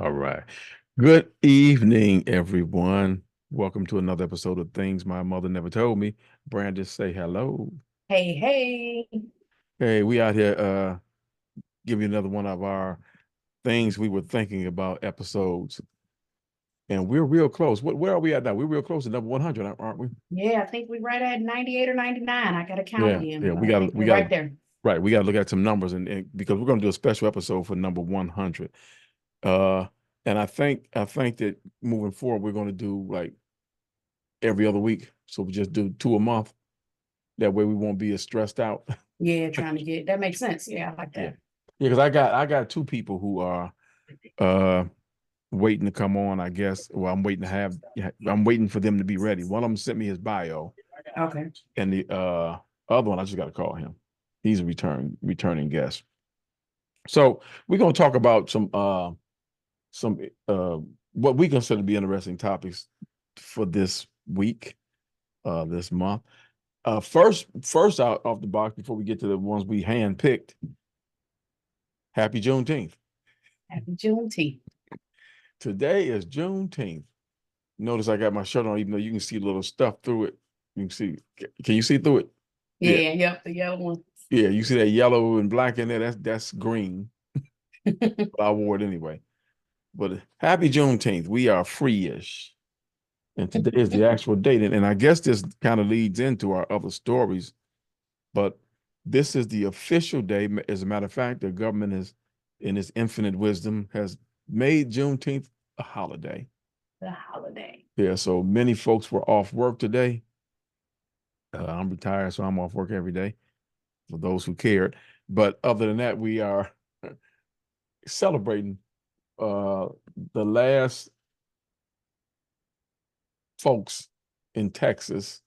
All right. Good evening, everyone. Welcome to another episode of Things My Mother Never Told Me. Brandon, say hello. Hey, hey. Hey, we out here give you another one of our things we were thinking about episodes. And we're real close. Where are we at now? We're real close to number 100, aren't we? Yeah, I think we're right at 98 or 99. I gotta count Yeah, again, yeah, but we I got think we we're got right there. right. We got to look at some numbers and because we're going to do a special episode for number 100. Uh and I think that moving forward we're going to do like every other week. So we just do two a month. That way we won't be as stressed out. Yeah, trying to get that makes sense. Yeah, I like Yeah. that. Yeah, because I got two people who are uh waiting to come on, I guess. Well, I'm waiting for them to be ready. One of them sent me his bio, Okay. and the other one I just gotta call him. He's a returning guest. So we're gonna talk about some what we consider to be interesting topics for this week, this month. First out off the box before we get to the ones we handpicked. Happy Juneteenth. Happy Juneteenth. Today is Juneteenth. Notice I got my shirt on, even though you can see a little stuff through it. You can see. Can you see through it? Yeah, Yeah, yep, the yellow one. yeah. You see that yellow and black in there? That's green. But I wore it anyway. But happy Juneteenth. We are free-ish. And today is the actual date. And I guess this kind of leads into our other stories. But this is the official day. As a matter of fact, the government is, in its infinite wisdom, has made Juneteenth a holiday. The holiday. Yeah, so many folks were off work today. I'm retired, so I'm off work every day for those who cared. But other than that, we are celebrating uh, the last folks in Texas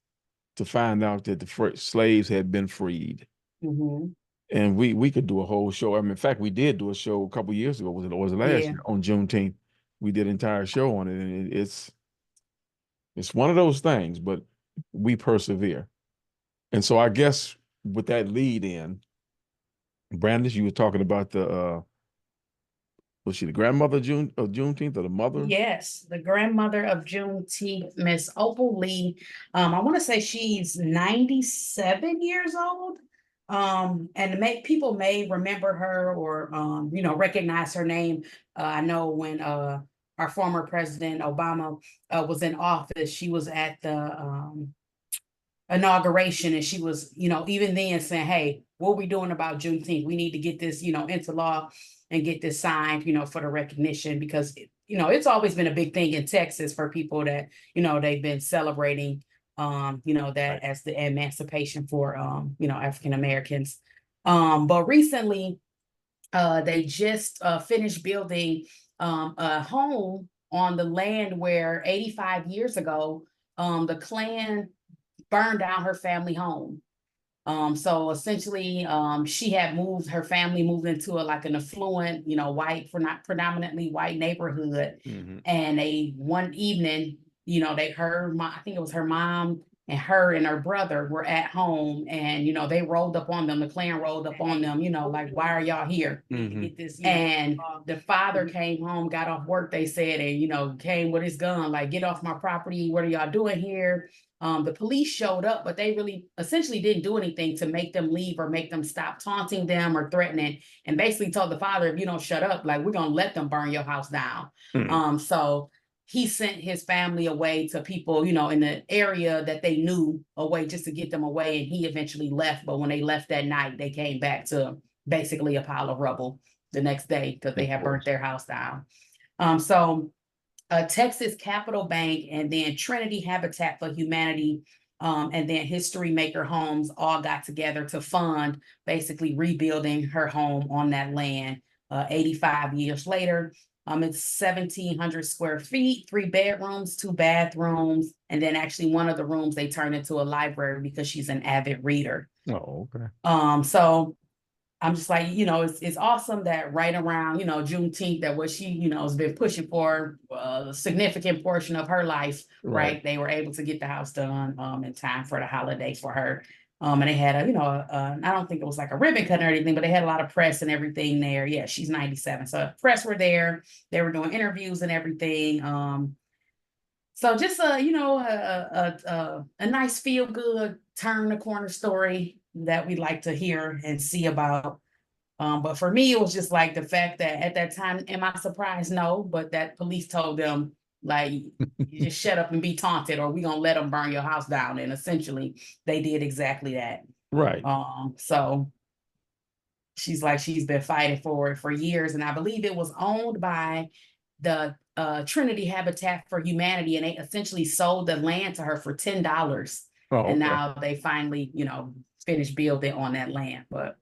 to find out that the slaves had been freed. Hmm. And we could do a whole show. I mean, in fact, we did do a show a couple years ago. Was it last Yeah. year on Juneteenth? We did an entire show on it, and it's one of those things, but we persevere. And so I guess with that lead in, Brandis, you were talking about the was she the grandmother of Juneteenth or the mother? Yes, the grandmother of Juneteenth, Miss Opal Lee. I want to say she's 97 years old. And people may remember her or recognize her name. I know when our former president Obama was in office, she was at the inauguration, and she was, even then saying, "Hey, what are we doing about Juneteenth? We need to get this, into law and get this signed, for the recognition because it's always been a big thing in Texas for people that they've been celebrating, that Right. as the emancipation for African Americans. But recently, they just finished building a home on the land where 85 years ago, the Klan burned down her family home. So essentially, she had moved her family moved into like an affluent, white, for not predominantly white neighborhood. Mm-hmm. And they one evening, they heard I think it was her mom and her and her brother were at home, and they rolled up on them. The Klan rolled up on them, like, why are y'all here? Mm-hmm. And the father came home, got off work, they said, and came with his gun, like, get off my property. What are y'all doing here? The police showed up, but they really essentially didn't do anything to make them leave or make them stop taunting them or threatening, and basically told the father, if you don't shut up, like, we're gonna let them burn your house down. Mm-hmm. So he sent his family away to people, in the area that they knew, away just to get them away. And he eventually left. But when they left that night, they came back to basically a pile of rubble the next day because they Of had burnt course. their house down. So Texas Capital Bank and then Trinity Habitat for Humanity, and then History Maker Homes all got together to fund basically rebuilding her home on that land. 85 years later, it's 1,700 square feet, 3 bedrooms, 2 bathrooms, and then actually one of the rooms they turned into a library because she's an avid reader. Oh, okay. So I'm just like, it's awesome that right around, Juneteenth, that what she, has been pushing for a significant portion of her life, Right. right? They were able to get the house done in time for the holiday for her. And they had I don't think it was like a ribbon cut or anything, but they had a lot of press and everything there. Yeah, she's 97. So press were there. They were doing interviews and everything. So just a nice feel good turn the corner story that we like to hear and see about. But for me, it was just like the fact that at that time, am I surprised? No, but that police told them, like, you just shut up and be taunted, or we gonna let them burn your house down. And essentially, they did exactly that. Right. So she's like, she's been fighting for it for years, and I believe it was owned by the Trinity Habitat for Humanity, and they essentially sold the land to her for $10. Oh, And okay. now they finally, finished building on that land. But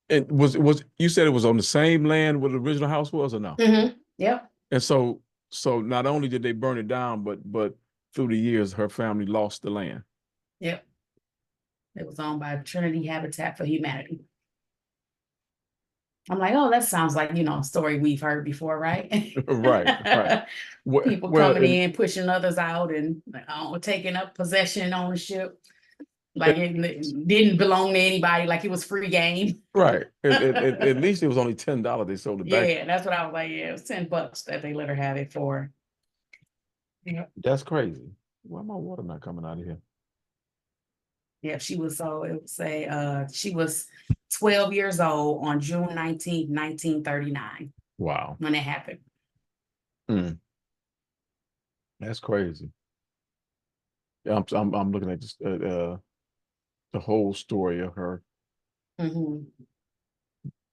And was you said it was on the same land where the original house was, or no? Yep. And so not only did they burn it down, but through the years, her family lost the land. Yep. It was owned by Trinity Habitat for Humanity. I'm like, oh, that sounds like, a story we've heard before, right? Right. People Well, coming in, pushing others out, and taking up possession, ownership, like it didn't belong to anybody, like it was free game. right. At least it was only $10 they sold it back. Yeah, that's what I was like. Yeah, it was $10 that they let her have it for. Yeah. That's crazy. Why my water not coming out of here? Yeah, she was she was 12 years old on June 19th, 1939, Wow. when it happened. That's crazy. Yeah, I'm looking at just the whole story of her.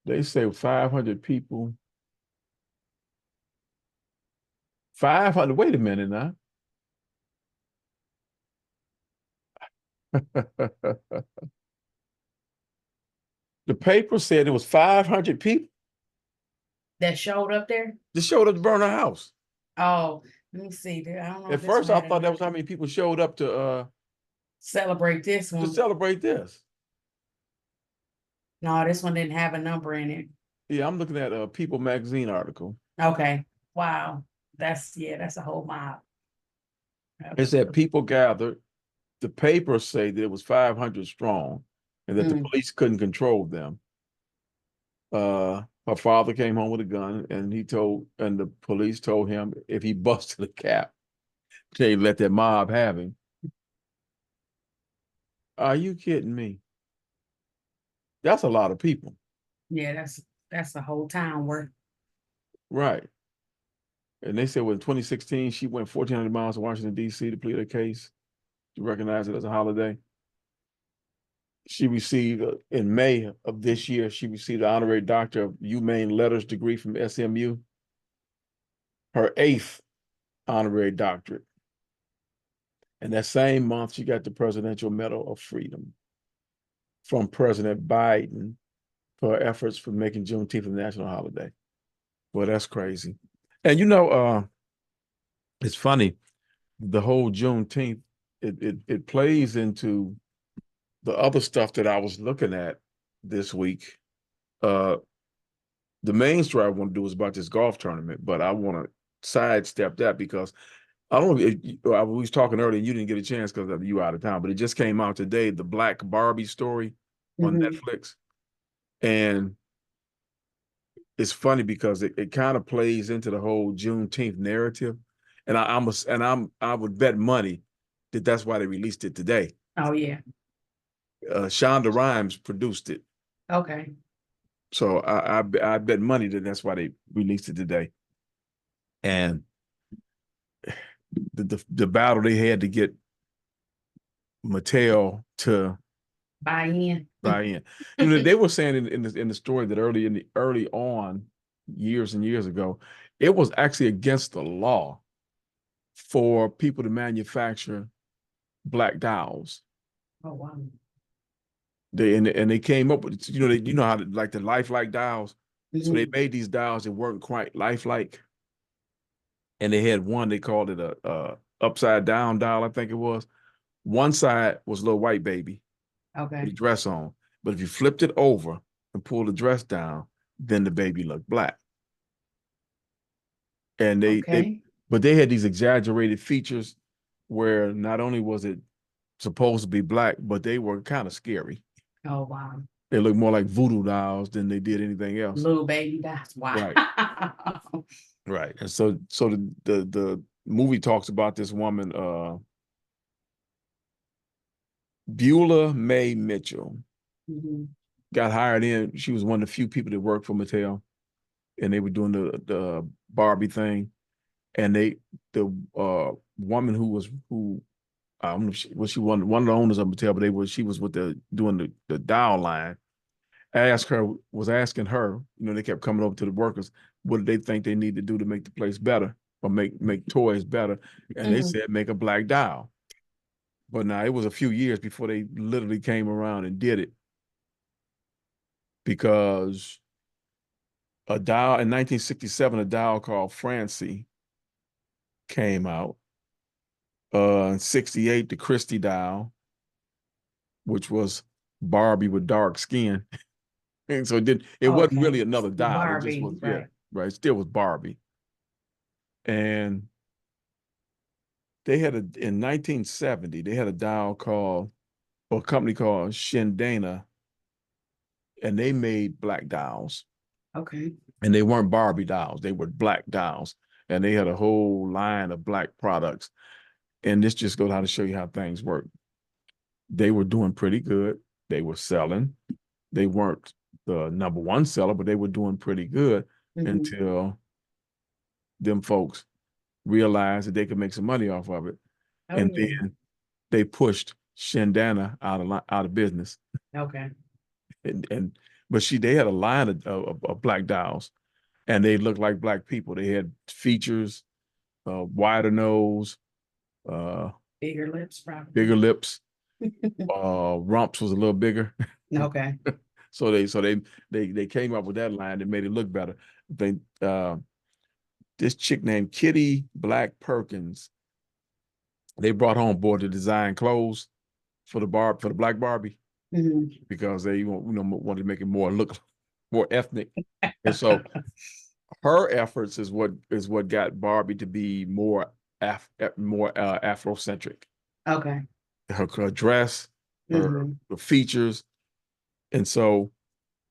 They say 500 people. 500. Wait a minute now. The paper said it was 500 people That showed up there. that showed up to burn her house. Oh, let me see. I don't know. At first, I thought that was how many people showed up to celebrate this one. to celebrate this. No, this one didn't have a number in it. Yeah, I'm looking at a People magazine article. Okay. Wow. That's a whole mob. It said people gathered. The papers say that it was 500 strong and that the police couldn't control them. Her father came home with a gun, and the police told him if he busted a cap, they let that mob have him. Are you kidding me? That's a lot of people. Yeah, that's the whole town worth. Right. And they said, well, in 2016, she went 1,400 miles to Washington, D.C. to plead her case, to recognize it as a holiday. She received, in May of this year, she received an honorary Doctor of Humane Letters degree from SMU, her 8th honorary doctorate. And that same month, she got the Presidential Medal of Freedom from President Biden for her efforts for making Juneteenth a national holiday. Well, that's crazy. And it's funny, the whole Juneteenth, it plays into the other stuff that I was looking at this week. The main story I want to do is about this golf tournament, but I want to sidestep that because I don't know if I was talking earlier, you didn't get a chance because you were out of town, but it just came out today, the Black Barbie story on Netflix. And it's funny because it kind of plays into the whole Juneteenth narrative. And I would bet money that that's why they released it today. Oh yeah. Shonda Rhimes produced it. Okay. So I bet money that that's why they released it today. And the battle they had to get Mattel to buy in. They were saying in the story that early on, years and years ago, it was actually against the law for people to manufacture black dolls. Oh wow. They came up with how like the lifelike dolls. So they made these dolls that weren't quite lifelike. And they had one, they called it a upside down doll, I think it was. One side was a little white baby. Okay. With a dress on. But if you flipped it over and pulled the dress down, then the baby looked black. And they had these exaggerated features where not only was it supposed to be black, but they were kind of scary. Oh, wow. They looked more like voodoo dolls than they did anything else. Little baby dolls. Wow. Right. Right. And so the movie talks about this woman, Beulah May Mitchell, got hired in. She was one of the few people that worked for Mattel, and they were doing the Barbie thing. And the woman who I don't know if she one of the owners of Mattel, but she was with doing the doll line. Was asking her, they kept coming over to the workers, what did they think they need to do to make the place better or make toys better? And they said, make a black doll. But now it was a few years before they literally came around and did it, because a doll in 1967, a doll called Francie came out. In 68, the Christie doll, which was Barbie with dark skin. And so it wasn't really another doll. Barbie, it just was, right. Right. It still was Barbie. And in 1970, they had a company called Shindana, and they made black dolls. Okay. And they weren't Barbie dolls, they were black dolls. And they had a whole line of black products. And this just goes how to show you how things work. They were doing pretty good. They were selling. They weren't the number one seller, but they were doing pretty good until them folks realized that they could make some money off of it. Then they pushed Shindana out of business. Okay. But they had a line of black dolls, and they looked like black people. They had features, wider nose, bigger lips, probably. Bigger lips. Rumps was a little bigger. Okay. So they came up with that line that made it look better. This chick named Kitty Black Perkins, they brought on board to design clothes for the black Barbie, because they wanted to make it look more ethnic. And so her efforts is what got Barbie to be more Afrocentric. Okay. Her dress, her features. And so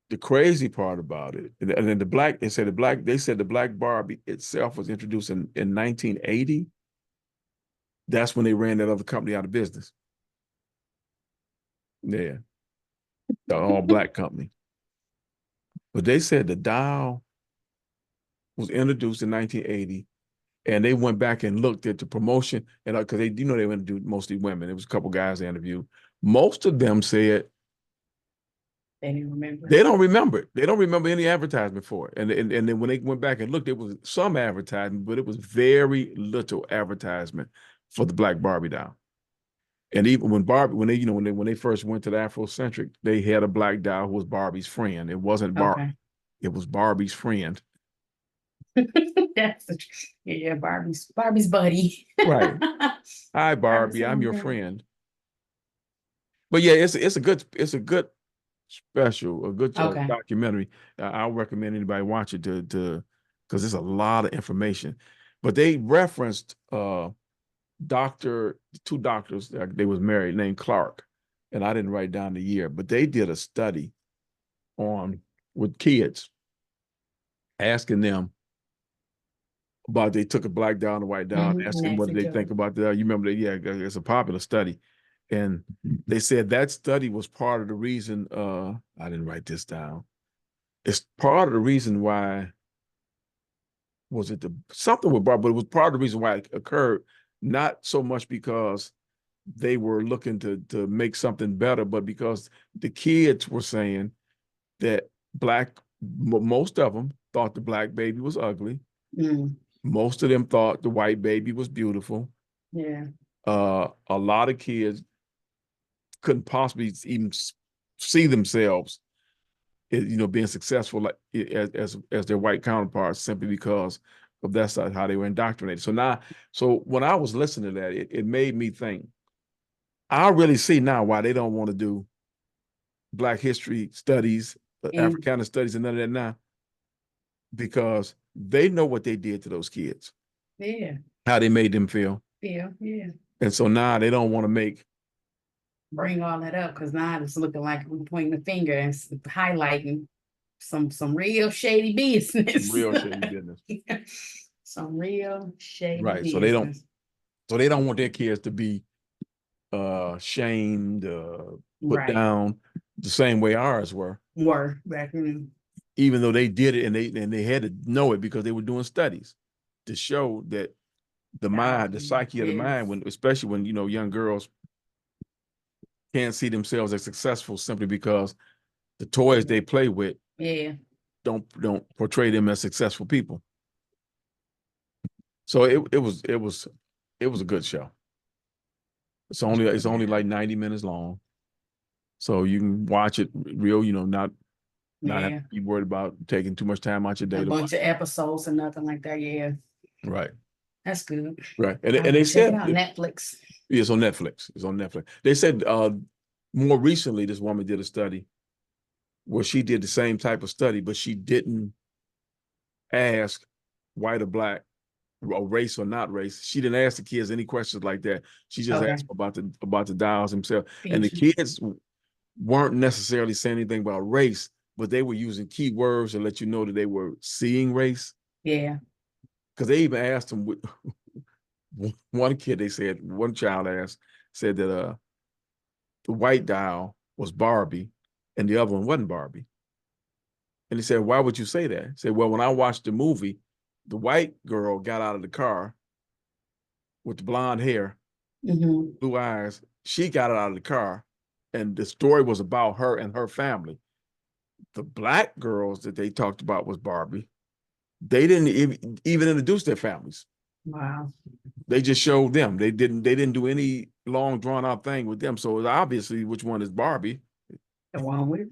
the crazy part about it, and then they said the black Barbie itself was introduced in 1980. That's when they ran that other company out of business. Yeah. The all black company. But they said the doll was introduced in 1980, and they went back and looked at the promotion, and because they went to do mostly women. It was a couple guys they interviewed. Most of them said they didn't remember. They don't remember it. They don't remember any advertisement for it. And then when they went back and looked, it was some advertisement, but it was very little advertisement for the black Barbie doll. And even when they first went to the Afrocentric, they had a black doll who was Barbie's friend. It wasn't Barbie. Okay. It was Barbie's friend. Barbie's buddy. Right. Hi, Barbie. I'm your friend. But yeah, it's a good special, a good documentary. I'll recommend anybody watch it to because there's a lot of information. But they referenced two doctors that they was married named Clark, and I didn't write down the year, but they did a study with kids, asking them about, they took a black doll and a white doll, and asked them what did they think about that. You remember that? Yeah, it's a popular study. And they said that study was part of the reason, I didn't write this down. It's part of the reason why, something with Barbie, but it was part of the reason why it occurred, not so much because they were looking to make something better, but because the kids were saying that most of them thought the black baby was ugly. Most of them thought the white baby was beautiful. Yeah. A lot of kids couldn't possibly even see themselves, being successful as their white counterparts, simply because of that's how they were indoctrinated. So when I was listening to that, it made me think. I really see now why they don't want to do Black history studies, Africana studies, and none of that now, because they know what they did to those kids. Yeah. How they made them feel. Yeah. And so now they don't want to make bring all that up because now it's looking like we're pointing the finger and highlighting some real shady business. Real shady business. Some real shady Right. business. So they don't want their kids to be shamed, put Right. down the same way ours were. Were back in. Even though they did it and they had to know it because they were doing studies to show that the mind, the psyche of the mind, when especially when young girls can't see themselves as successful simply because the toys they play with don't portray them as successful people. So it was a good show. It's only like 90 minutes long. So you can watch it real, not have to be worried about taking too much time out your day. A bunch of episodes and nothing like that. Yeah. Right. That's good. Right. And they said Netflix. Yeah, it's on Netflix. It's on Netflix. They said more recently this woman did a study where she did the same type of study, but she didn't ask white or black or race or not race. She didn't ask the kids any questions like that. She just asked about the dolls themselves. And the kids weren't necessarily saying anything about race, but they were using key words to let you know that they were seeing race. Yeah. Because they even asked them, one child said that the white doll was Barbie and the other one wasn't Barbie. And he said, why would you say that? He said, well, when I watched the movie, the white girl got out of the car with the blonde hair, blue eyes. She got out of the car and the story was about her and her family. The black girls that they talked about was Barbie. They didn't even introduce their families. Wow. They just showed them. They didn't do any long drawn out thing with them. So it's obviously which one is Barbie. The one with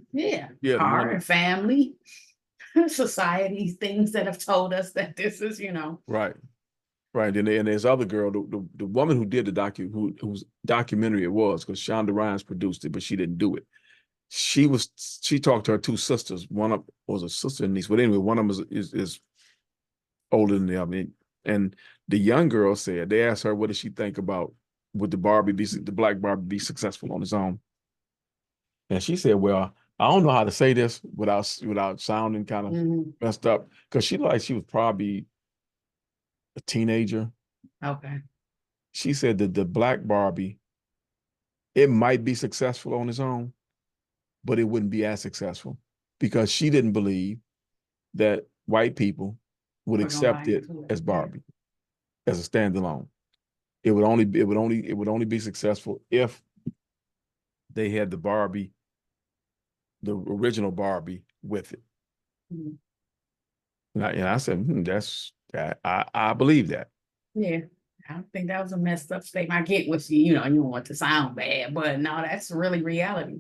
car and family, society, things that have told us that this is, Right. Right. And there's other girl, the woman who did the whose documentary it was, because Shonda Rhimes produced it, but she didn't do it. She talked to her two sisters. One of was a sister and niece, but anyway, one of them is older than the other. And the young girl said, they asked her, what does she think about would the black Barbie be successful on its own? And she said, well, I don't know how to say this without sounding kind of messed up, because she was probably a teenager. Okay. She said that the black Barbie, it might be successful on its own, but it wouldn't be as successful because she didn't believe that white people would accept it as Barbie, as a standalone. It would only be successful if they had the Barbie, the original Barbie with it. And I said, I believe that. Yeah. I don't think that was a messed up statement. I get what you don't want to sound bad, but no, that's really reality.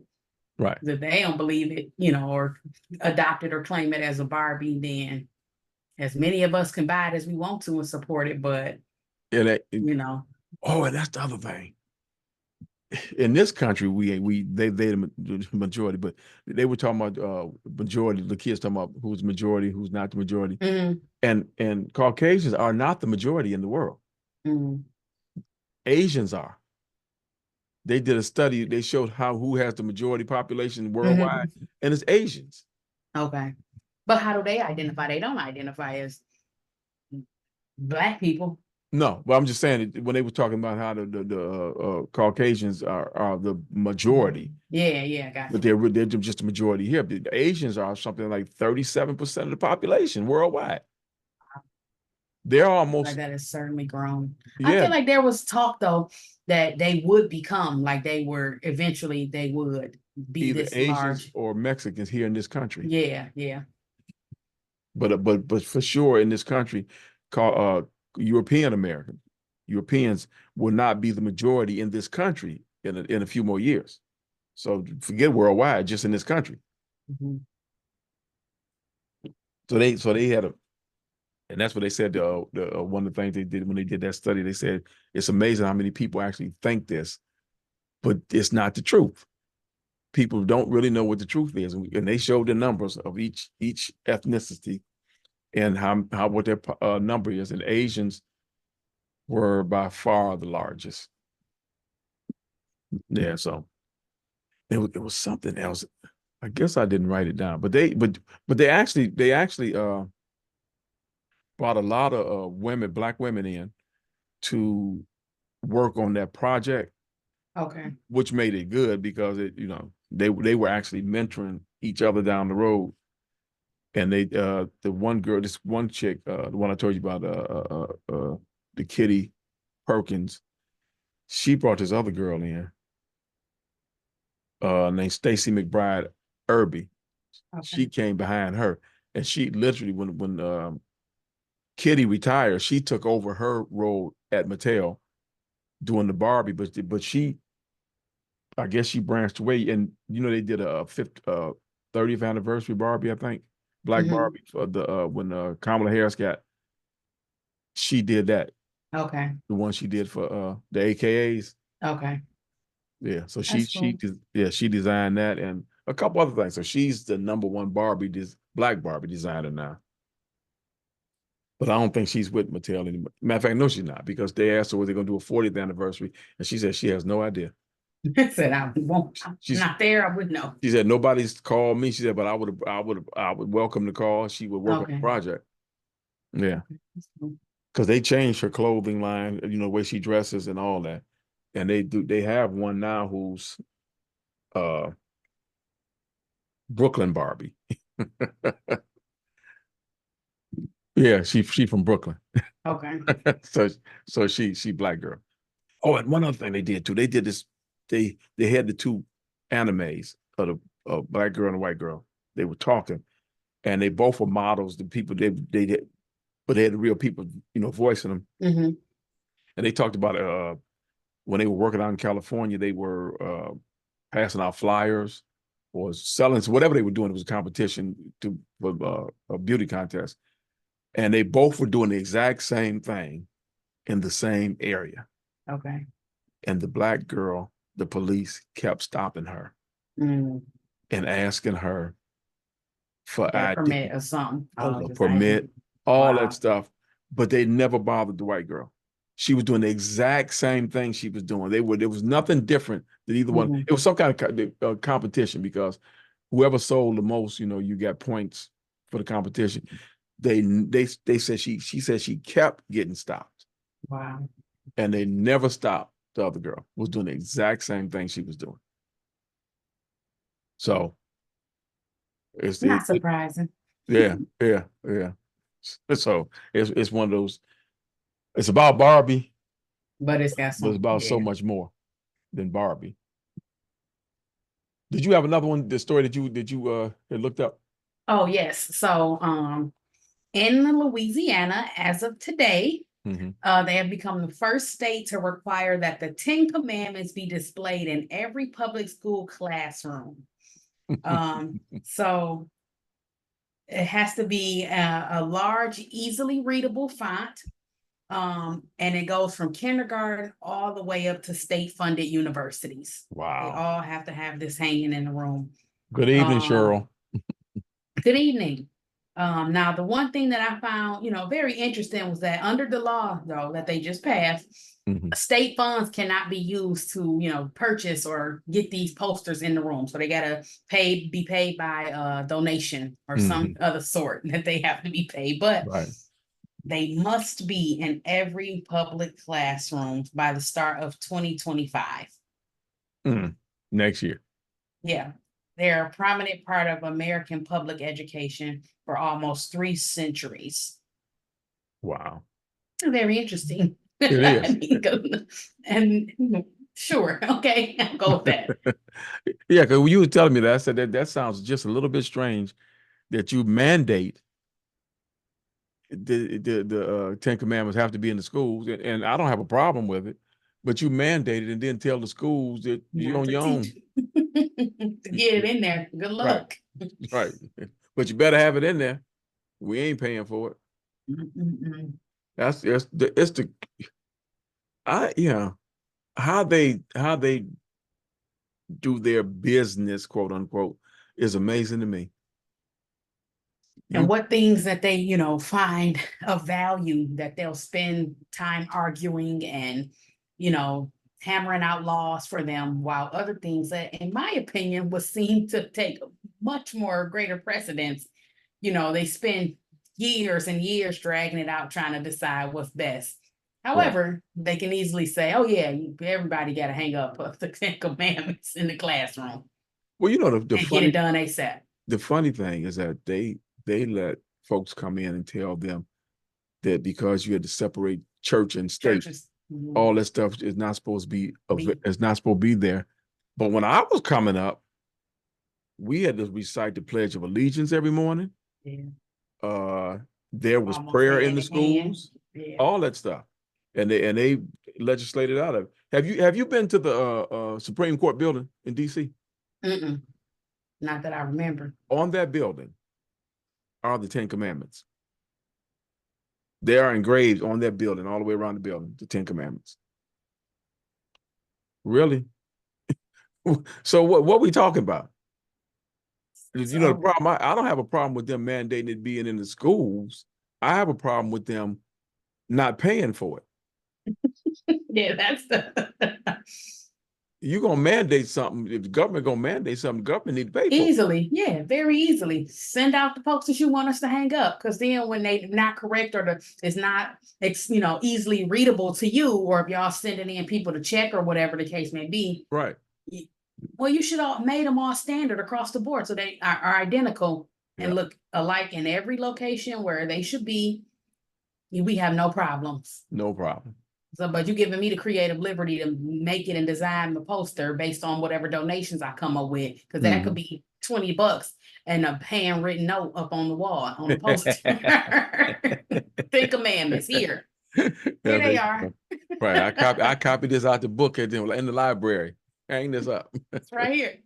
Right. If they don't believe it, or adopt it or claim it as a Barbie, then as many of us can buy it as we want to and support it, but Oh, and that's the other thing. In this country, they the majority, but they were talking about majority. The kids talking about who's majority, who's not the majority, and Caucasians are not the majority in the world. Asians are. They did a study. They showed who has the majority population worldwide, and it's Asians. Okay, but how do they identify? They don't identify as Black people. No, but I'm just saying when they were talking about how the Caucasians are the majority. Yeah, gotcha. But they're just a majority here. The Asians are something like 37% of the population worldwide. They're almost like that is certainly grown. I feel like there was talk though that they would become like they would be either this Asians large or Mexicans here in this country. Yeah. But for sure in this country, Europeans will not be the majority in this country in a few more years. So forget worldwide, just in this country. So they had and that's what they said. One of the things they did when they did that study, they said it's amazing how many people actually think this, but it's not the truth. People don't really know what the truth is, and they showed the numbers of each ethnicity and what their number is, and Asians were by far the largest. Yeah, so it was something else. I guess I didn't write it down, but they actually brought a lot of women, black women in to work on that project, Okay. which made it good because they were actually mentoring each other down the road. And the one girl, this one chick, the one I told you about, the Kitty Perkins, she brought this other girl in, named Stacy McBride Irby. Okay. She came behind her, and she literally, when Kitty retired, she took over her role at Mattel doing the Barbie, but she, I guess she branched away, and they did a 30th anniversary Barbie, I think, Black Hmm. Barbie for the when Kamala Harris got, she did that, Okay. the one she did for the AKAs. Okay. Yeah, so That's cool. she designed that and a couple other things. So she's the number one Black Barbie designer now. But I don't think she's with Mattel anymore. Matter of fact, no, she's not, because they asked her was they going to do a 40th anniversary, and she said she has no idea. Said I won't. I'm She's not there. I would know. She said nobody's called me. She said, but I would welcome the call. She would work on the Okay. project. Yeah, Okay. That's cool. because they changed her clothing line, the way she dresses and all that. And they have one now who's uh Brooklyn Barbie. Yeah, she from Brooklyn. Okay. so she black girl. Oh, and one other thing they did too. They did this. They had the two animes of the black girl and the white girl. They were talking, and they both were models. The people they did, but they had the real people, voicing them. Hmm. And they talked about when they were working out in California, they were passing out flyers or selling, so whatever they were doing. It was a competition for a beauty contest, and they both were doing the exact same thing in the same area. Okay. And the black girl, the police kept stopping her Mm. and asking her for Get a ID, permit or something. a Just ID. permit, all that Wow. stuff. But they never bothered the white girl. She was doing the exact same thing she was doing. There was nothing different than either one. Hmm. It was some kind of competition, because whoever sold the most, you got points for the competition. They said she said she kept getting stopped, Wow. and they never stopped. The other girl was doing the exact same thing she was doing. So it's Not surprising, yeah, yeah, yeah. So it's one of those. It's about Barbie, but it's got but it's some. about so Yeah. much more than Barbie. Did you have another one? The story that you had looked up? Oh yes. So in Louisiana, as of today, Mm-hmm. they have become the first state to require that the Ten Commandments be displayed in every public school classroom. So it has to be a large, easily readable font. And it goes from kindergarten all the way up to state-funded universities. They Wow. all have to have this hanging in the room. Good evening, Um, Cheryl. Good evening. Now the one thing that I found, very interesting was that under the law, though, that they just passed, Mm-hmm. state funds cannot be used to, purchase or get these posters in the room. So they gotta be paid by donation or some Mm-hmm. other sort that they have to be paid. But Right. they must be in every public classroom by the start of 2025. Mm. Next year. Yeah. They're a prominent part of American public education for almost 3 centuries. Wow. Very interesting. It I is. mean, and sure, okay, I'll go with that. Yeah, because when you were telling me that, I said that sounds just a little bit strange that you mandate the Ten Commandments have to be in the schools, and I don't have a problem with it, but you mandate it and then tell the schools that you're Not on to your teach, own. to get it in there. Good Right, luck. right. But you better have it in there. We ain't paying for it. Mm-mm-mm. It's the how they do their business, quote unquote, is amazing to me. And You what things that they, find of value that they'll spend time arguing and, you know, hammering out laws for them, while other things that, in my opinion, was seen to take much more greater precedence. They spend years and years dragging it out, trying to decide what's best. However, they can easily say, "Oh yeah, everybody got to hang up the Ten Commandments in the classroom Well, the and get funny it done ASAP." the funny thing is that they let folks come in and tell them that because you had to separate church and state, Churches, all that stuff is not supposed to be there. But when I was coming up, we had to recite the Pledge of Allegiance every morning. yeah, There was almost prayer in hand the in hand. schools, Yeah. all that stuff, and they legislated out of it. Have you been to the Supreme Court building in D.C.? Not that I remember. On that building are the Ten Commandments. They are engraved on that building, all the way around the building, the Ten Commandments. Really? So what we talking about? The problem, I don't have a problem with them mandating it being in the schools. I have a problem with them not paying for it. Yeah, that's the You're gonna mandate something. If the government gonna mandate something, the government need to pay for it. easily, yeah, very easily. Send out the posters you want us to hang up, because then when they not correct, or it's not easily readable to you, or if y'all sending in people to check or whatever the case may be, Right. well, you should all made them all standard across the board, so they are identical and look alike in every location where they should be. We have no problems. No problem. So, but you giving me the creative liberty to make it and design the poster based on whatever donations I come up with, because that could be $20 and a handwritten note up on the wall on the poster. 10 Commandments here. Here they are. Right. I copied this out the book in the library. Hang this up. It's right here.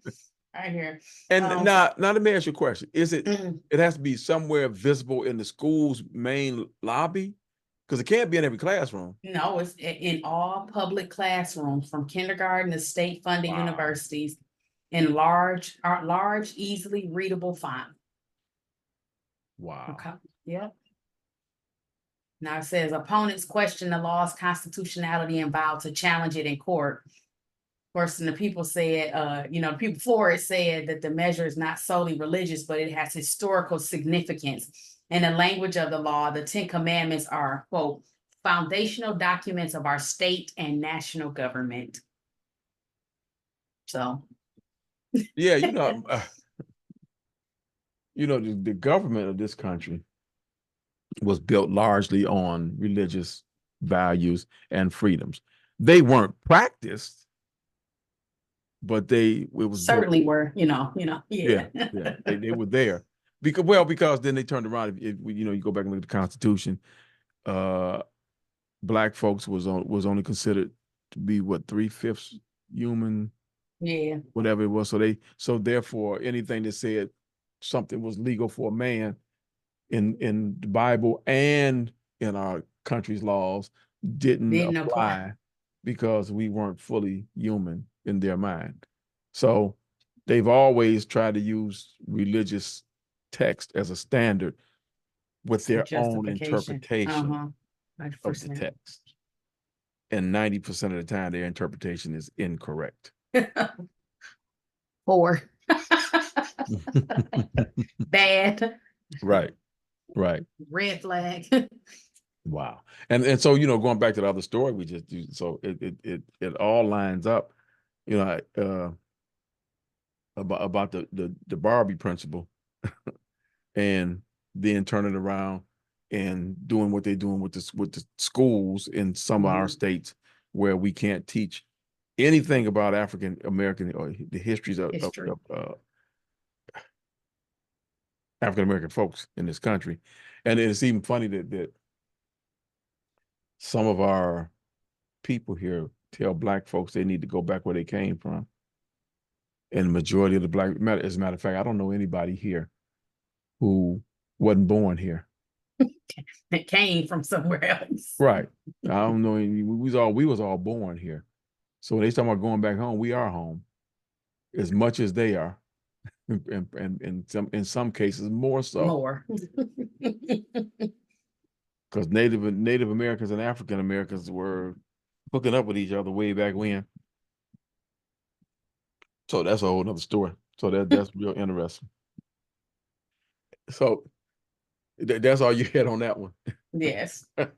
Right here. And now let me ask you a question. Is it it has to be somewhere visible in the school's main lobby? Because it can't be in every classroom. No, it's in all public classrooms, from kindergarten to state-funded universities, in large, easily readable font. Wow. Okay. Yep. Now it says opponents question the law's constitutionality and vow to challenge it in court. Of course, and the people said, people for it said that the measure is not solely religious, but it has historical significance. In the language of the law, the Ten Commandments are, quote, foundational documents of our state and national government. So, yeah, the government of this country was built largely on religious values and freedoms. They weren't practiced, but it was certainly were, yeah. They were there because then they turned around. If you go back and look at the Constitution, Black folks was only considered to be 3/5 human, whatever it was. So therefore anything that said something was legal for a man in the Bible and in our country's laws didn't apply, because we weren't fully human in their mind. So they've always tried to use religious text as a standard with their own interpretation of the text. And 90% of the time, their interpretation is incorrect. Poor. Bad. Right. Red flag. Wow. And so, going back to the other story we just do, so it all lines up, about the Barbie principle, and then turn it around and doing what they're doing with the schools in some of our states, where we can't teach anything about African American or the histories of African American folks in this country. And it's even funny that some of our people here tell Black folks they need to go back where they came from. And the majority of the Black, as a matter of fact, I don't know anybody here who wasn't born here. It came from somewhere else. Right. I don't know. We was all born here. So when they talk about going back home, we are home as much as they are. And in some cases more so. More. Because Native Americans and African Americans were hooking up with each other way back when. So that's a whole nother story. So that's real interesting. So that's all you had on that one. Yes. You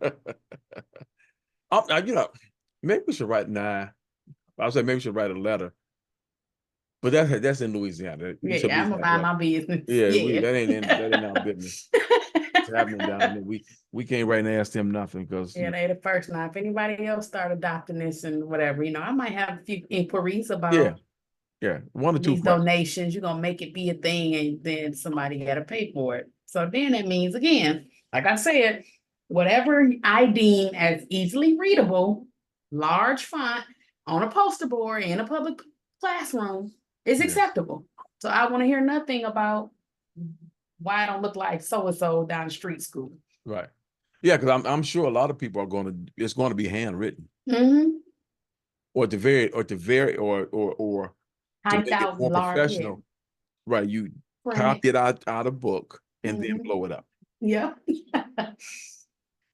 know, maybe we should write I would say maybe we should write a letter. But that's in Louisiana. Yeah, I'm gonna mind my business. Yeah, Yeah. that ain't our business. It's happening down there. We can't right now ask them nothing because yeah, they're the first. Now, if anybody else start adopting this and whatever, I might have a few inquiries about one or two these donations. You're gonna make it be a thing, and then somebody got to pay for it. So then that means, again, like I said, whatever I deem as easily readable, large font on a poster board in a public classroom is acceptable. So I want to hear nothing about why I don't look like so and so down the street school. Right. Yeah, because I'm sure a lot of people are it's going to be handwritten. Mm-hmm. Or to make it more professional. Yeah. Right. You copy it out a book and then blow it up. Yeah.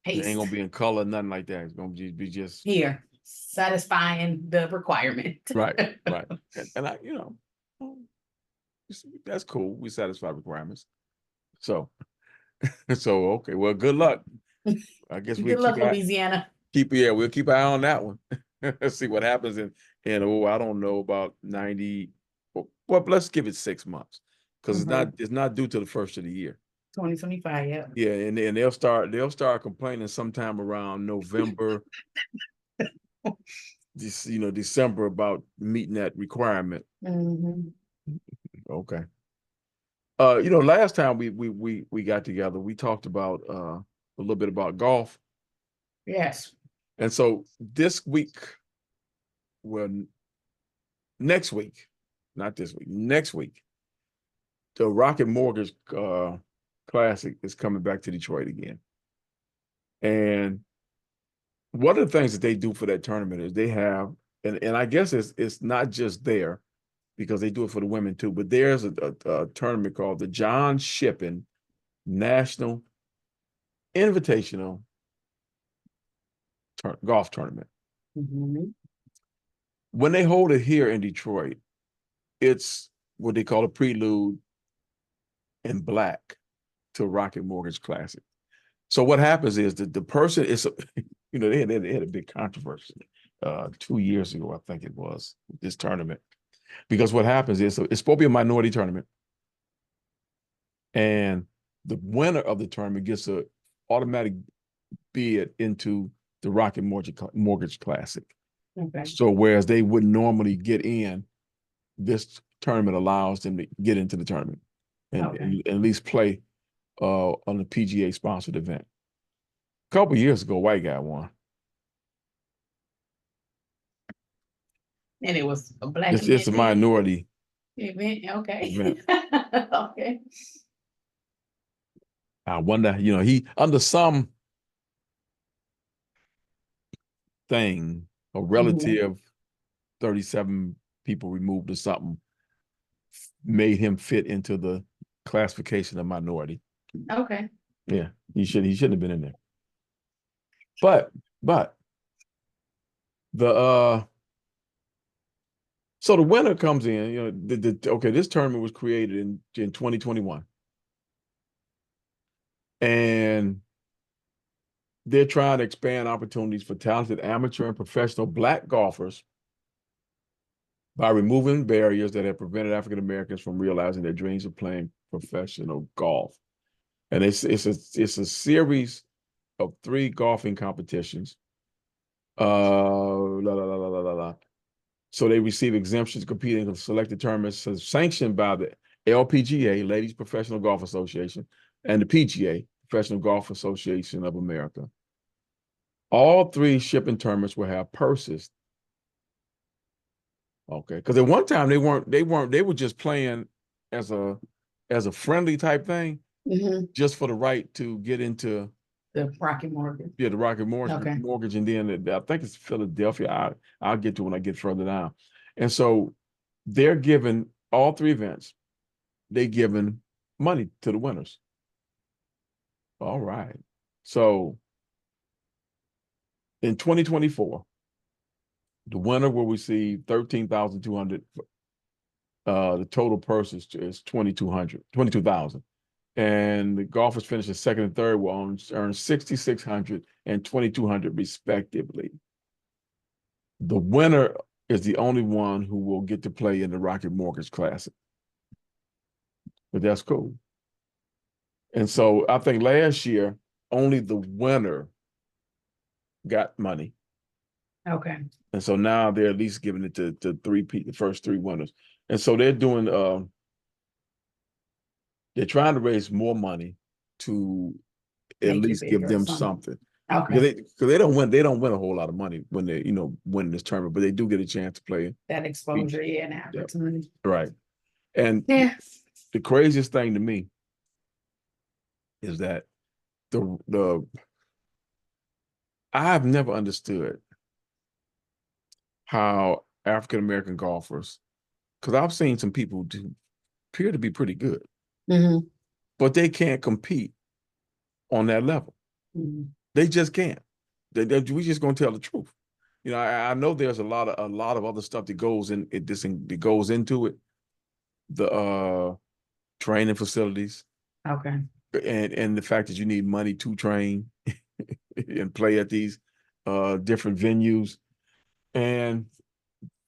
It ain't gonna be in color, nothing like that. It's gonna be just here, satisfying the requirement. Right. And I, that's cool. We satisfy requirements. So okay. Well, good luck. I guess good luck, Louisiana. We'll keep an eye on that one. See what happens in I don't know, about 90. Well, let's give it 6 months because it's not due to the first of the year. 2025, yeah. Yeah, and they'll start complaining sometime around November, December about meeting that requirement. Okay. Last time we got together, we talked about a little bit about golf. Yes. And so this week, next week, not this week, next week, the Rocket Mortgage Classic is coming back to Detroit again. And one of the things that they do for that tournament is they have, and I guess it's not just there because they do it for the women too, but there's a tournament called the John Shippen National Invitational Golf Tournament. When they hold it here in Detroit, it's what they call a prelude in black to Rocket Mortgage Classic. So what happens is that the person is, they had a big controversy 2 years ago, I think it was, this tournament. Because what happens is it's supposed to be a minority tournament. And the winner of the tournament gets an automatic bid into the Rocket Mortgage Classic. Okay. So whereas they wouldn't normally get in, this tournament allows them to get into the tournament and at least play on the PGA sponsored event. A couple of years ago, white guy won. And it was a black. It's a minority event. Okay. Event. Okay. I wonder, he under some thing, a relative 37 people removed or something made him fit into the classification of minority. Okay. Yeah, he shouldn't have been in there. But the so the winner comes in, this tournament was created in 2021. And they're trying to expand opportunities for talented amateur and professional Black golfers by removing barriers that have prevented African Americans from realizing their dreams of playing professional golf. And it's a series of 3 golfing competitions. So they receive exemptions competing in selected tournaments sanctioned by the LPGA, Ladies Professional Golf Association, and the PGA, Professional Golf Association of America. All 3 shipping tournaments will have purses. Okay, because at one time they were just playing as a friendly type thing, just for the right to get into the Rocket Mortgage. Yeah, the Rocket Mortgage, and then I think it's Philadelphia. I'll get to when I get further down. And so they're giving all 3 events. They giving money to the winners. All right. So in 2024, The winner will receive 13,200. The total purse is 2,200, 22,000. And the golfers finishing second and third will earn 6,600 and 2,200 respectively. The winner is the only one who will get to play in the Rocket Mortgage Classic. But that's cool. And so I think last year only the winner got money. Okay. And so now they're at least giving it to the first three winners. And so they're doing they're trying to raise more money to at Make it least give bigger or them something. something. Okay. Because they don't win a whole lot of money when they, win this tournament, but they do get a chance to play. That exposure, yeah, and opportunity. Right. And Yeah. the craziest thing to me is that I've never understood how African American golfers, because I've seen some people who appear to be pretty good, but they can't compete on that level. They just can't. We just gonna tell the truth. I know there's a lot of other stuff that goes in it. That goes into it. The training facilities. Okay. And the fact that you need money to train and play at these different venues, and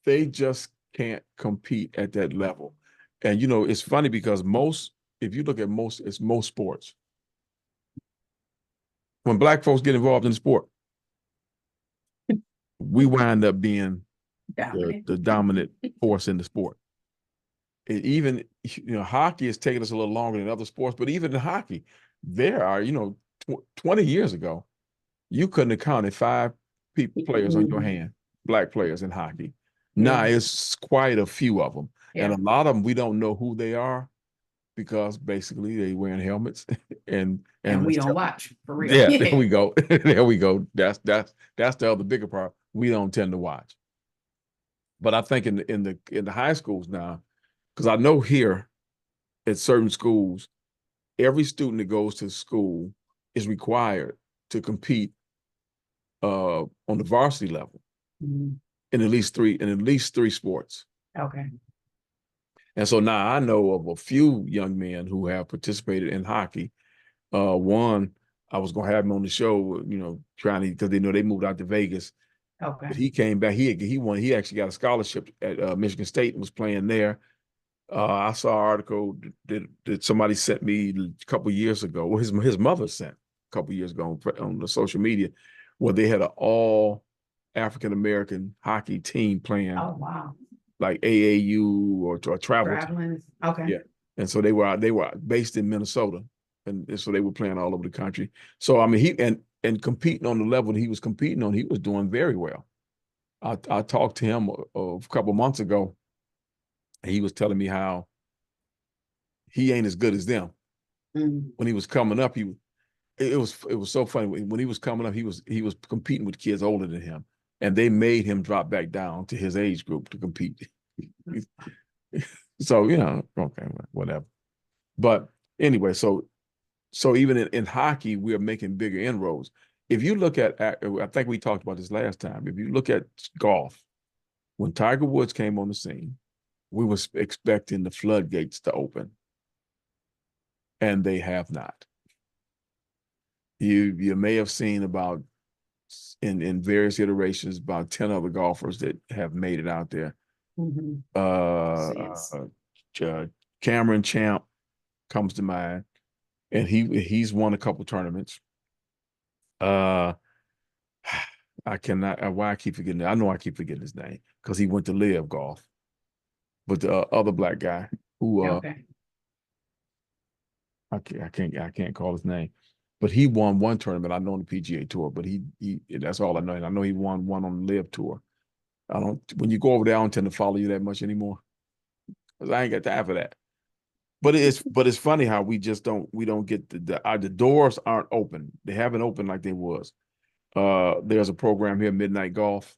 they just can't compete at that level. And it's funny because if you look at it's most sports, when Black folks get involved in the sport, we wind up being the dominant force in the sport. Even hockey has taken us a little longer than other sports, but even in hockey, there are 20 years ago, you couldn't have counted 5 players on your hand, Black players in hockey. Now it's quite a few of them, and a lot of them we don't know who they are because basically they wearing helmets and we don't watch for real. Yeah, there we go. There we go. That's the other bigger part. We don't tend to watch. But I think in the high schools now, because I know here at certain schools, every student that goes to school is required to compete on the varsity level in at least three sports. Okay. And so now I know of a few young men who have participated in hockey. One, I was gonna have him on the show, trying to, because they know they moved out to Vegas. Okay. But he came back. He won. He actually got a scholarship at Michigan State and was playing there. I saw an article that somebody sent me a couple of years ago. Well, his mother sent a couple of years ago on the social media, where they had an all African American hockey team playing. Oh wow! Like AAU or travel. Traveling. Okay. Yeah, and so they were based in Minnesota, and so they were playing all over the country. So I mean, he and competing on the level that he was competing on, he was doing very well. I talked to him a couple of months ago. He was telling me how he ain't as good as them. When he was coming up, it was so funny. When he was coming up, he was competing with kids older than him, and they made him drop back down to his age group to compete. So okay, whatever. But anyway, so even in hockey, we're making bigger inroads. If you look at, I think we talked about this last time. If you look at golf, when Tiger Woods came on the scene, we were expecting the floodgates to open, and they have not. You may have seen about in various iterations about 10 other golfers that have made it out there. Cameron Champ comes to mind, and he's won a couple tournaments. I cannot. Why I keep forgetting it? I know I keep forgetting his name because he went to Live Golf. But the other Black guy who I can't call his name, but he won one tournament. I know on the PGA Tour, but he that's all I know. And I know he won one on the Live Tour. When you go over there, I don't tend to follow you that much anymore because I ain't got time for that. But it's funny how we don't get the doors aren't open. They haven't opened like they was. There's a program here, Midnight Golf.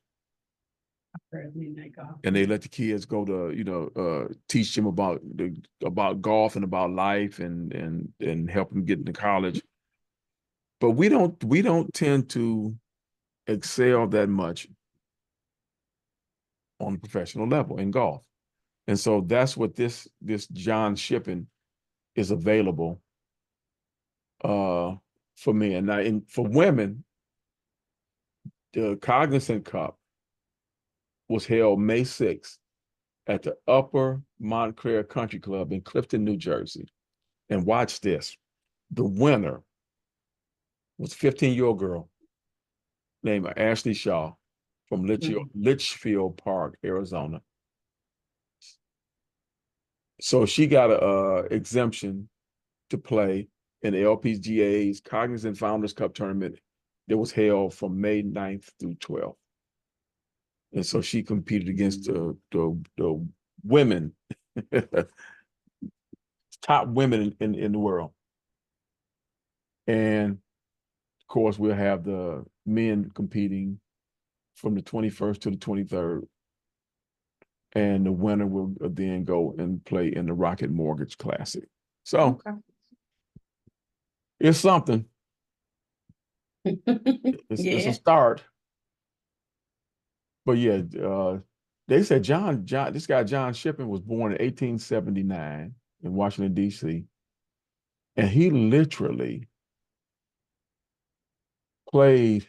Midnight Golf. And they let the kids go to teach them about golf and about life and help them get into college. But we don't tend to excel that much on a professional level in golf. And so that's what this John Shippen is available for men. Now, for women, the Cognizant Cup was held May 6th at the Upper Montclair Country Club in Clifton, New Jersey. And watch this. The winner was a 15-year-old girl named Ashley Shaw from Litchfield Park, Arizona. So she got a exemption to play in the LPGA's Cognizant Founders Cup tournament that was held from May 9th through 12th. And so she competed against the women, top women in the world. And of course, we'll have the men competing from the 21st to the 23rd. And the winner will then go and play in the Rocket Mortgage Classic. So it's something. It's a start. But yeah, they said this guy John Shippen was born in 1879 in Washington, D.C. And he literally played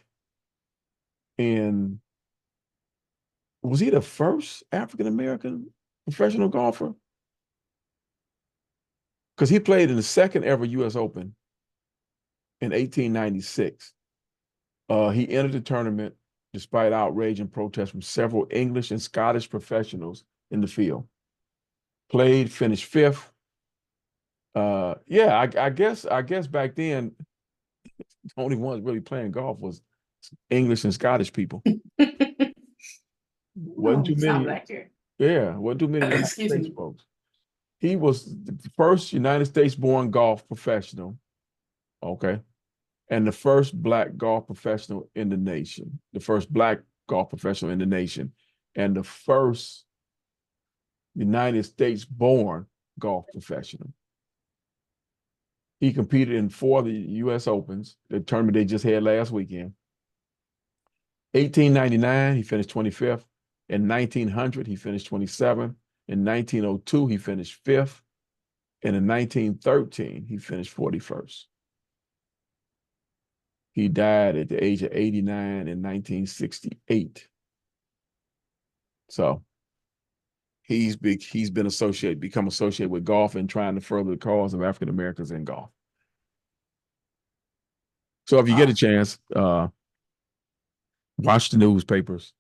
was he the first African-American professional golfer? Because he played in the second ever U.S. Open in 1896. He entered the tournament despite outrage and protest from several English and Scottish professionals in the field. Played, finished fifth. I guess back then, the only ones really playing golf was English and Scottish people. Wasn't too many. Wasn't too many United States folks. He was the first United States-born golf professional. Okay. And the first Black golf professional in the nation. The first Black golf professional in the nation. And the first United States-born golf professional. He competed in 4 of the U.S. Opens, the tournament they just had last weekend. 1899, he finished 25th. In 1900, he finished 27th. In 1902, he finished 5th. And in 1913, he finished 41st. He died at the age of 89 in 1968. So he's become associated with golf and trying to further the cause of African Americans in golf. So if you get a chance, watch the newspapers.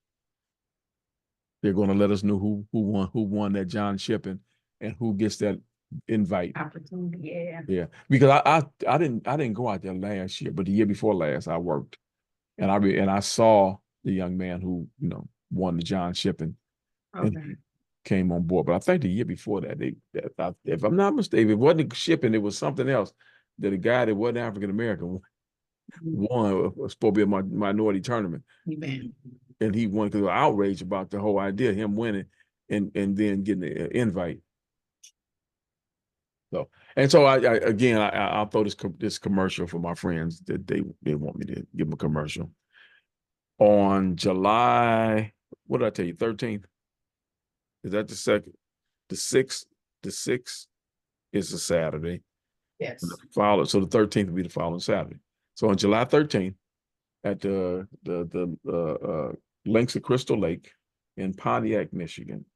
They're going to let us know who won that John Shippen and who gets that invite. Opportunity, yeah. Because I didn't go out there last year, but the year before last I worked, and I saw the young man who won the John Shippen, and came on board. But I think the year before that, if I'm not mistaken, it wasn't Shippen, it was something else. That a guy that wasn't African American won. Was supposed to be a minority tournament. And he won because of outrage about the whole idea, him winning and then getting the invite. So I'll throw this commercial for my friends that they want me to give them a commercial. On July, what did I tell you, 13th? Is that the second? The 6th? The 6th is a Saturday. Yes. So the 13th will be the following Saturday. So on July 13th, at the Links of Crystal Lake in Pontiac, Michigan,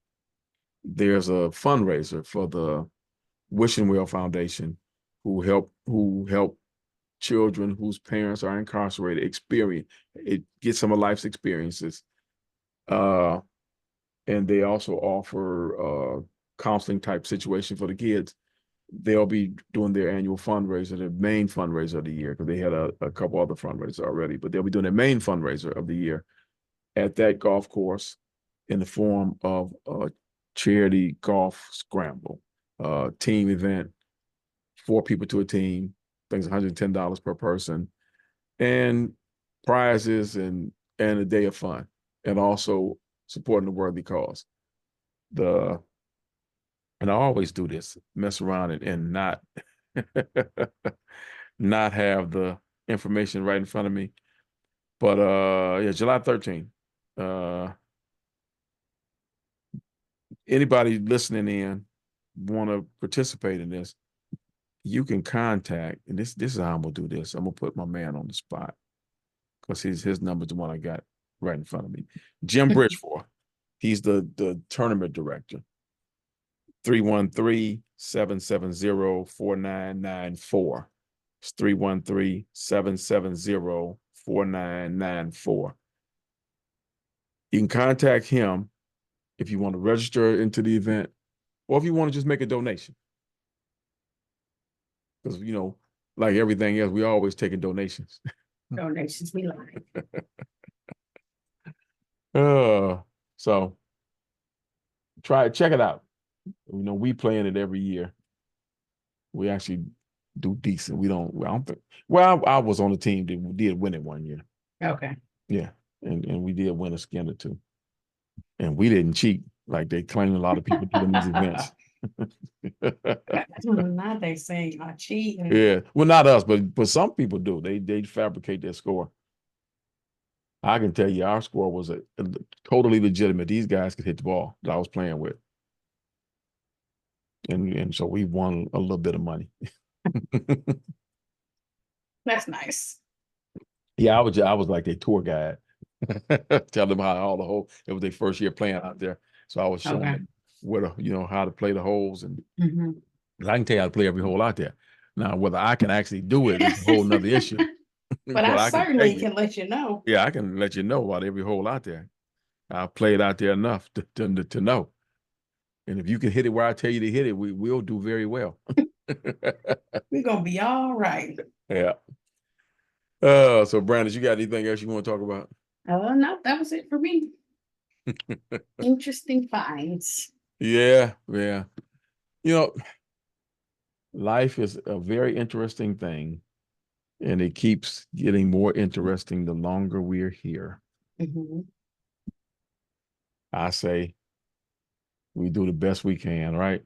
there's a fundraiser for the Wishing Well Foundation, who help children whose parents are incarcerated get some of life's experiences. And they also offer counseling type situation for the kids. They'll be doing their annual fundraiser, their main fundraiser of the year, because they had a couple other fundraisers already, but they'll be doing their main fundraiser of the year at that golf course in the form of a charity golf scramble, team event, 4 people to a team, I think it's $110 per person, and prizes and a day of fun, and also supporting the worthy cause. And I always do this, mess around and not not have the information right in front of me. But July 13th. anybody listening in want to participate in this, you can contact, and this is how I'm gonna do this. I'm gonna put my man on the spot because his number's the one I got right in front of me. Jim Bridgeforth. He's the tournament director. 313-770-4994. It's 313-770-4994. You can contact him if you want to register into the event, or if you want to just make a donation. Because, you know, like everything else, we always taking donations. Donations, we like. So check it out. You know, we playing it every year. We actually do decent. I don't think, well, I was on the team that did win it one year. Okay. Yeah. And we did win a skin or two. And we didn't cheat like they claim a lot of people do in these events. Now they saying I cheating. Yeah. Well, not us, but some people do. They fabricate their score. I can tell you our score was a totally legitimate. These guys could hit the ball that I was playing with. And so we won a little bit of money. That's nice. Yeah, I was like their tour guide. Tell them how all the holes. It was their first year playing out there. So I was showing them where how to play the holes. And I can tell you how to play every hole out there. Now, whether I can actually do it is a whole nother issue. But I certainly can let you know. Yeah, I can let you know about every hole out there. I played out there enough to know. And if you can hit it where I tell you to hit it, we will do very well. We're gonna be all right. Yeah. So Brandon, you got anything else you want to talk about? No, that was it for me. Interesting finds. Yeah. You know, life is a very interesting thing, and it keeps getting more interesting the longer we're here. I say we do the best we can, right?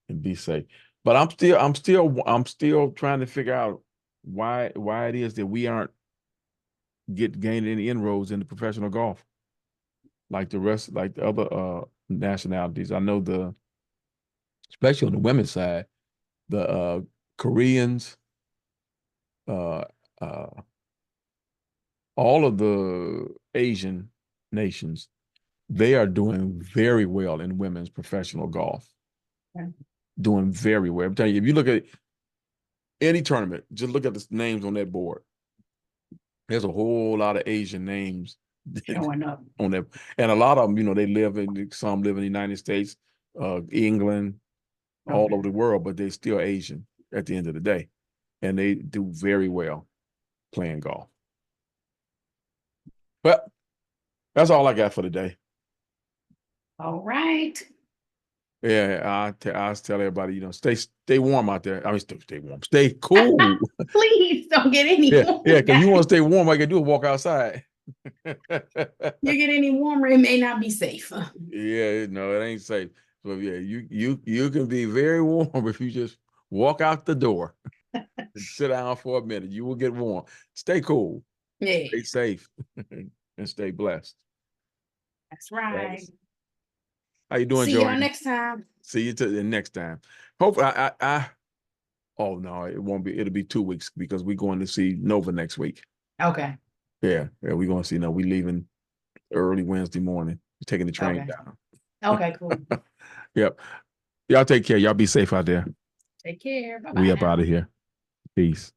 And be safe. But I'm still trying to figure out why it is that we aren't gaining any inroads into professional golf like the other nationalities. I know especially on the women's side, the Koreans, all of the Asian nations, they are doing very well in women's professional golf. Okay. Doing very well. I'm telling you, if you look at any tournament, just look at the names on that board. There's a whole lot of Asian names showing up on that, and a lot of them, some live in the United States, England, all over the world, but they're still Asian at the end of the day, and they do very well playing golf. But that's all I got for today. All right. Yeah, I tell everybody, stay warm out there. I mean, stay warm, stay cool. Please don't get any warm. Yeah, because you want to stay warm, all you can do is walk outside. You get any warmer, it may not be safe. Yeah, no, it ain't safe. So yeah, you can be very warm if you just walk out the door and sit down for a minute. You will get warm. Stay cool. Yeah. Stay safe and stay blessed. That's right. How you doing, See Joey? y'all next time. See you the next time. Hopefully, oh no, it won't be. It'll be 2 weeks because we're going to see Nova next week. Okay. Yeah, we're going to see. No, we leaving early Wednesday morning. We're taking the train down. Okay, cool. Yep. Y'all take care. Y'all be safe out there. Take care. Bye-bye. We up out of here. Peace.